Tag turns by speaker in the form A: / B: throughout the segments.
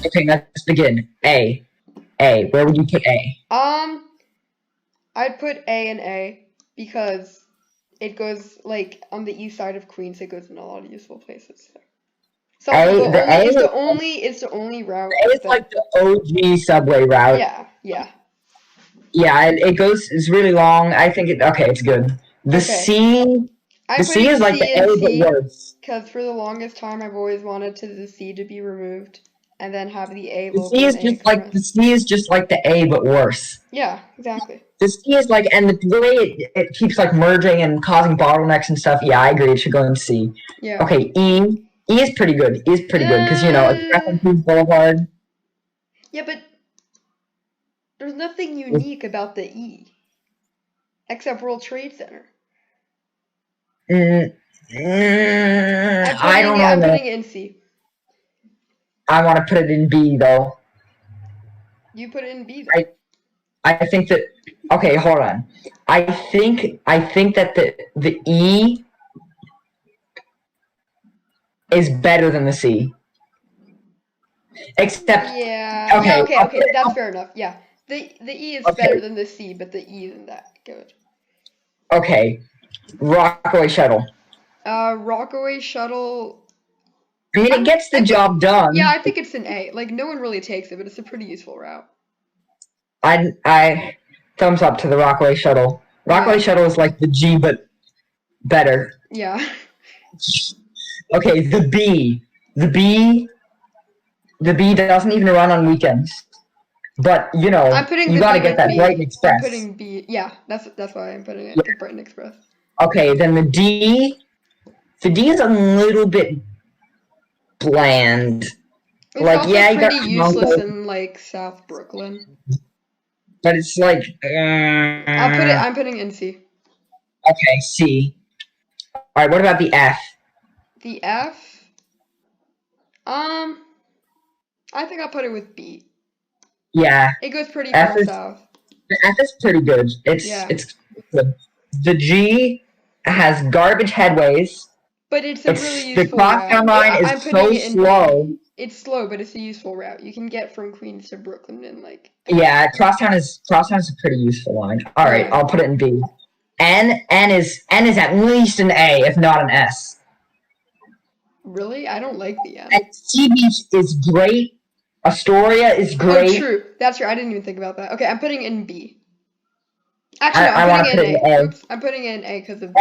A: Okay, let's begin. A. Where would you put A?
B: I'd put A and A because it goes like on the east side of Queens. It goes in a lot of useful places. So it's the only route.
A: A is like the OG subway route.
B: Yeah.
A: Yeah, it goes. It's really long. I think it's good. The C is like the A but worse.
B: Because for the longest time, I've always wanted the C to be removed, and then have the A
A: The
B: local.
A: The C is just like the A but worse.
B: Yeah, exactly.
A: The C is like, and the way it keeps like merging and causing bottlenecks and stuff. Yeah, I agree. It should go in C.
B: Yeah.
A: Okay, E is pretty good. E is pretty good because it's Boulevard.
B: Yeah, but there's nothing unique about the E, except World Trade Center.
A: I don't know.
B: I'm putting it in C.
A: I want to put it in B though.
B: You put it in B though.
A: I think that. Okay, hold on. I think that the E is better than the C. Except.
B: Okay. That's fair enough. Yeah, the E is better than the C, but the E isn't that good.
A: Okay, Rockaway Shuttle.
B: Rockaway Shuttle.
A: I mean, it gets the job done.
B: Yeah, I think it's an A. Like, no one really takes it, but it's a pretty useful route.
A: I thumbs up to the Rockaway Shuttle. Rockaway Shuttle is like the G, but better.
B: Yeah.
A: Okay, the B. The B doesn't even run on weekends. But, you gotta get that Brighton Express.
B: I'm putting B. Yeah, that's why I'm putting it. The Brighton Express.
A: Okay, then the D. The D is a little bit bland.
B: It's also pretty useless in like South Brooklyn.
A: But it's like.
B: I'm putting in C.
A: Okay, C. All right. What about the F?
B: The F. I think I'll put it with B.
A: Yeah.
B: It goes pretty far south.
A: The F is pretty good. It's good. The G has garbage headways.
B: But it's a really useful
A: route. The crosstown line is so slow.
B: It's slow, but it's a useful route. You can get from Queens to Brooklyn in like.
A: Yeah, crosstown is a pretty useful line. All right, I'll put it in B. N is at least an A, if not an S.
B: Really? I don't like the N.
A: And Sea Beach is great. Astoria is great.
B: Oh, true. That's true. I didn't even think about that. Okay, I'm putting it in B. Actually, no, I'm putting it in A. Oops, I'm putting it in A because of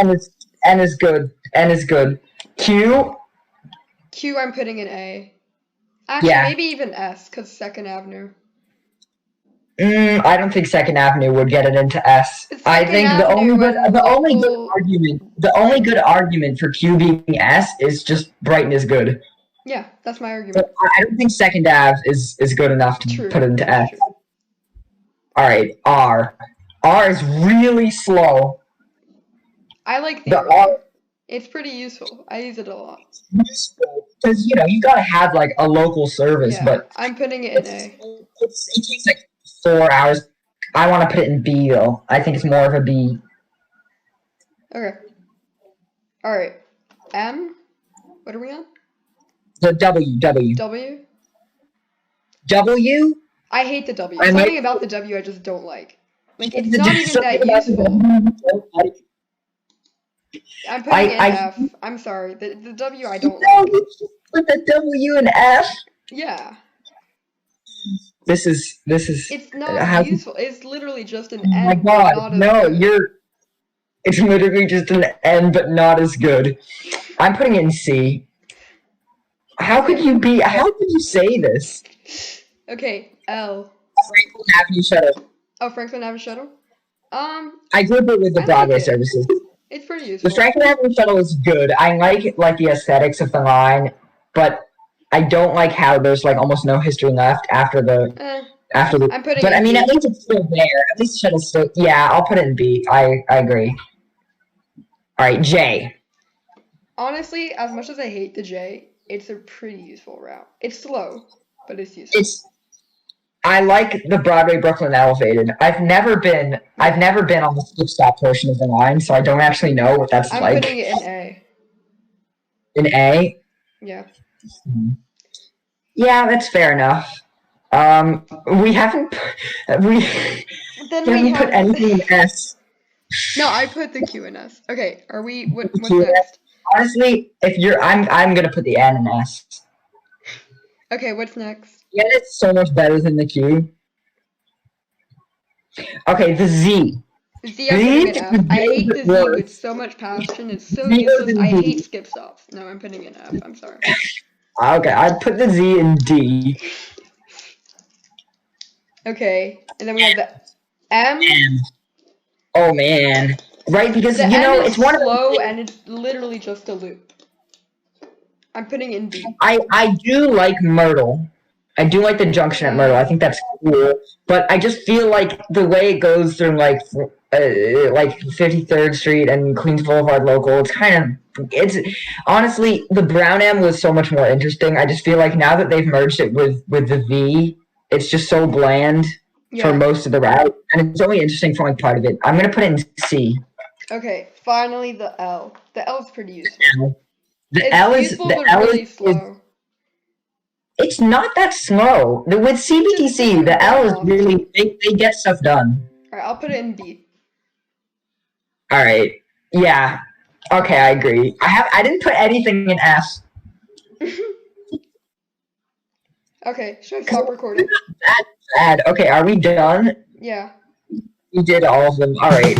A: N is good. N is good. Q,
B: I'm putting in A. Actually, maybe even S because 2nd Avenue.
A: I don't think 2nd Avenue would get it into S. I think the only good argument for Q being S is just Brighton is good.
B: Yeah, that's my argument.
A: But I don't think 2nd Ave is good enough to put it into S. All right, R. R is really slow.
B: I like the R. It's pretty useful. I use it a lot.
A: Useful because you gotta have like a local service, but
B: I'm putting it in A.
A: It takes like 4 hours. I want to put it in B though. I think it's more of a B.
B: Okay. All right. M. What are we on?
A: The W. W.
B: I hate the W. Something about the W I just don't like. Like it's not even that useful. I'm putting in F. I'm sorry. The W I don't like.
A: With the W and F.
B: Yeah.
A: This is.
B: It's not useful. It's literally just an N.
A: Oh my god! No, it's literally just an N, but not as good. I'm putting it in C. How could you say this?
B: Okay, L.
A: Franklin Avenue Shuttle.
B: Oh, Franklin Avenue Shuttle?
A: I group it with the Broadway services.
B: It's pretty useful.
A: The Franklin Avenue Shuttle is good. I like the aesthetics of the line, but I don't like how there's like almost no history left after the.
B: I'm putting.
A: But I mean, at least it's still there. At least the shuttle's still. Yeah, I'll put it in B. I agree. All right, J.
B: Honestly, as much as I hate the J, it's a pretty useful route. It's slow, but it's useful.
A: I like the Broadway Brooklyn elevated. I've never been on the skip stop portion of the line, so I don't actually know what that's like.
B: I'm putting it in A.
A: In A?
B: Yeah.
A: Yeah, that's fair enough. We haven't we
B: Then
A: we
B: we
A: haven't put
B: have.
A: anything in S.
B: No, I put the Q in S. Okay, are we? What's
A: Q and S.
B: next?
A: Honestly, if you're, I'm gonna put the N in S.
B: Okay, what's next?
A: Yeah, it's so much better than the Q. Okay, the Z.
B: Z, I'm putting in F. I hate the Z with
A: Words.
B: so much passion. It's so
A: Z goes
B: useless.
A: in
B: I hate
A: D.
B: skip stops. No, I'm putting in F. I'm sorry.
A: Okay, I put the Z in D.
B: Okay, and then we have the M.
A: M. Oh man, right? Because
B: The
A: you
B: M
A: know
B: is
A: it's one of
B: slow
A: the.
B: and it's literally just a loop. I'm putting in B.
A: I do like Myrtle. I do like the junction at Myrtle. I think that's cool. But I just feel like the way it goes through like 53rd Street and Queens Boulevard local, it's honestly the Brown M was so much more interesting. I just feel like now that they've merged it with the V, it's just so bland for
B: Yeah.
A: most of the route, and it's only interesting for like part of it. I'm gonna put it in C.
B: Okay, finally the L. The L is pretty useful.
A: The
B: It's
A: L is
B: useful
A: the
B: but
A: L
B: really
A: is
B: slow.
A: it's not that slow. With
B: Just
A: CBTC, the L is
B: one-off.
A: really they get stuff done.
B: Alright, I'll put it in B.
A: All right. Yeah. Okay, I agree. I didn't put anything in S.
B: Okay, should I stop recording?
A: That's bad. Okay, are we done?
B: Yeah.
A: We did all of them. All right.